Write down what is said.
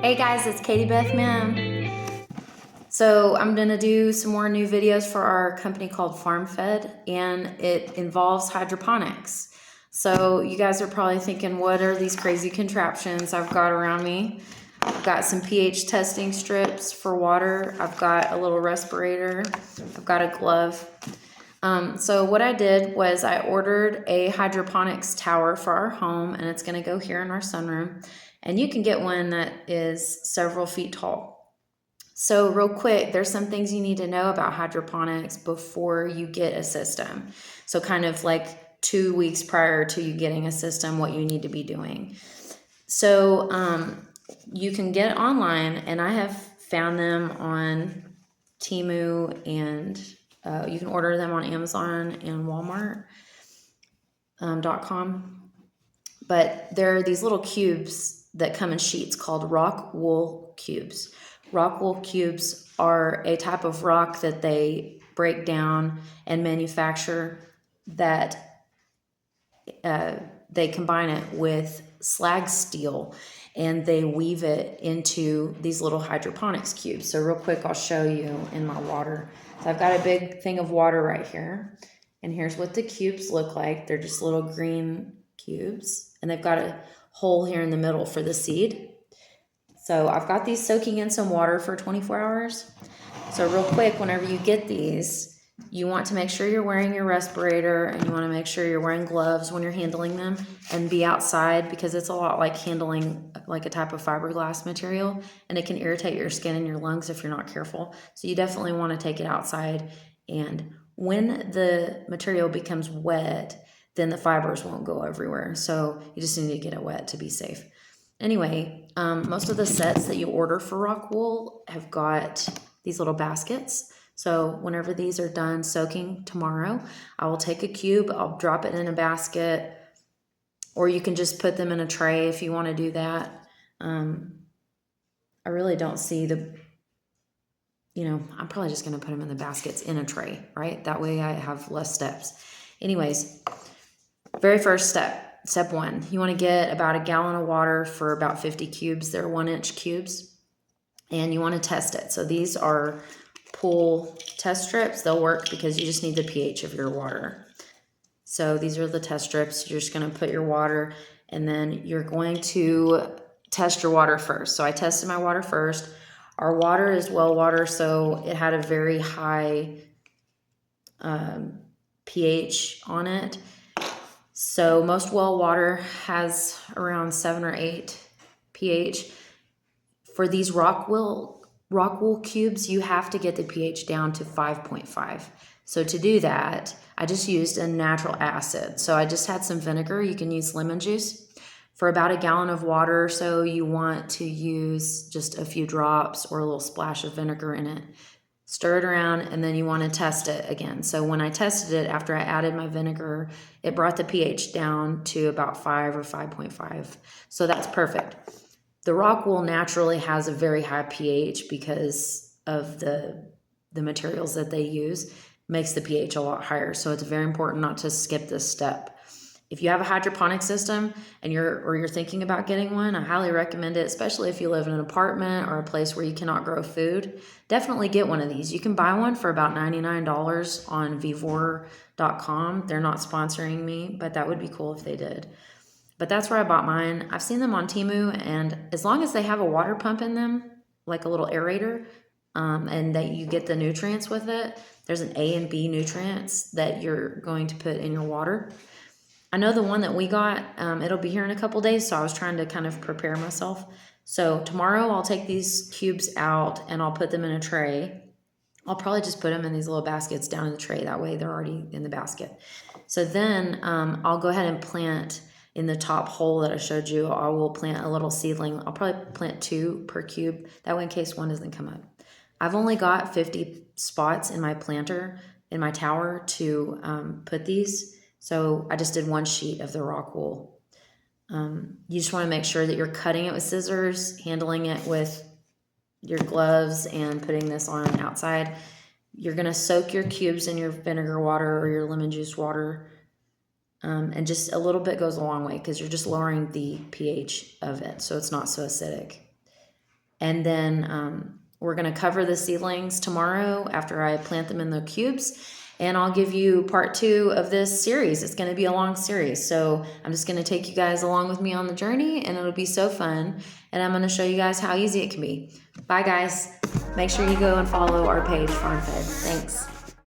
Hey guys, it's Katie Beth Mim. So I'm gonna do some more new videos for our company called Farm Fed, and it involves hydroponics. So you guys are probably thinking, what are these crazy contraptions I've got around me? I've got some pH testing strips for water. I've got a little respirator. I've got a glove. So what I did was I ordered a hydroponics tower for our home, and it's gonna go here in our sunroom. And you can get one that is several feet tall. So real quick, there's some things you need to know about hydroponics before you get a system. So kind of like 2 weeks prior to you getting a system, what you need to be doing. So you can get online, and I have found them on Temu, and you can order them on Amazon and Walmart.com. But there are these little cubes that come in sheets called rock wool cubes. Rock wool cubes are a type of rock that they break down and manufacture that they combine it with slag steel, and they weave it into these little hydroponics cubes. So real quick, I'll show you in my water. So I've got a big thing of water right here, and here's what the cubes look like. They're just little green cubes, and they've got a hole here in the middle for the seed. So I've got these soaking in some water for 24 hours. So real quick, whenever you get these, you want to make sure you're wearing your respirator, and you want to make sure you're wearing gloves when you're handling them, and be outside, because it's a lot like handling like a type of fiberglass material, and it can irritate your skin and your lungs if you're not careful. So you definitely want to take it outside, and when the material becomes wet, then the fibers won't go everywhere. So you just need to get it wet to be safe. Anyway, most of the sets that you order for rock wool have got these little baskets. So whenever these are done soaking tomorrow, I will take a cube, I'll drop it in a basket, or you can just put them in a tray if you want to do that. I really don't see I'm probably just going to put them in the baskets in a tray, right? That way I have less steps. Anyways, very first step one, you want to get about a gallon of water for about 50 cubes. They're 1-inch cubes, and you want to test it. So these are pool test strips. They'll work because you just need the pH of your water. So these are the test strips. You're just going to put your water, and then you're going to test your water first. So I tested my water first. Our water is well water, so it had a very high pH on it. So most well water has around 7 or 8 pH. For these rock wool cubes, you have to get the pH down to 5.5. So to do that, I just used a natural acid. So I just had some vinegar. You can use lemon juice. For about a gallon of water or so, you want to use just a few drops or a little splash of vinegar in it. Stir it around, and then you want to test it again. So when I tested it after I added my vinegar, it brought the pH down to about 5 or 5.5. So that's perfect. The rock wool naturally has a very high pH because of the materials that they use. Makes the pH a lot higher. So it's very important not to skip this step. If you have a hydroponic system and you're thinking about getting one, I highly recommend it, especially if you live in an apartment or a place where you cannot grow food. Definitely get one of these. You can buy one for about $99 on vivor.com. They're not sponsoring me, but that would be cool if they did. But that's where I bought mine. I've seen them on Temu, and as long as they have a water pump in them, like a little aerator, and that you get the nutrients with it, there's an A and B nutrients that you're going to put in your water. I know the one that we got, it'll be here in a couple days, so I was trying to kind of prepare myself. So tomorrow I'll take these cubes out and I'll put them in a tray. I'll probably just put them in these little baskets down in the tray. That way they're already in the basket. So then I'll go ahead and plant in the top hole that I showed you. I will plant a little seedling. I'll probably plant 2 per cube. That way in case one doesn't come up. I've only got 50 spots in my planter, in my tower, to put these. So I just did 1 sheet of the rock wool. You just want to make sure that you're cutting it with scissors, handling it with your gloves, and putting this on outside. You're going to soak your cubes in your vinegar water or your lemon juice water. And just a little bit goes a long way because you're just lowering the pH of it so it's not so acidic. And then we're going to cover the seedlings tomorrow after I plant them in the cubes. And I'll give you part 2 of this series. It's going to be a long series. So I'm just going to take you guys along with me on the journey, and it'll be so fun. And I'm going to show you guys how easy it can be. Bye, guys. Make sure you go and follow our page, Farm Fed. Thanks.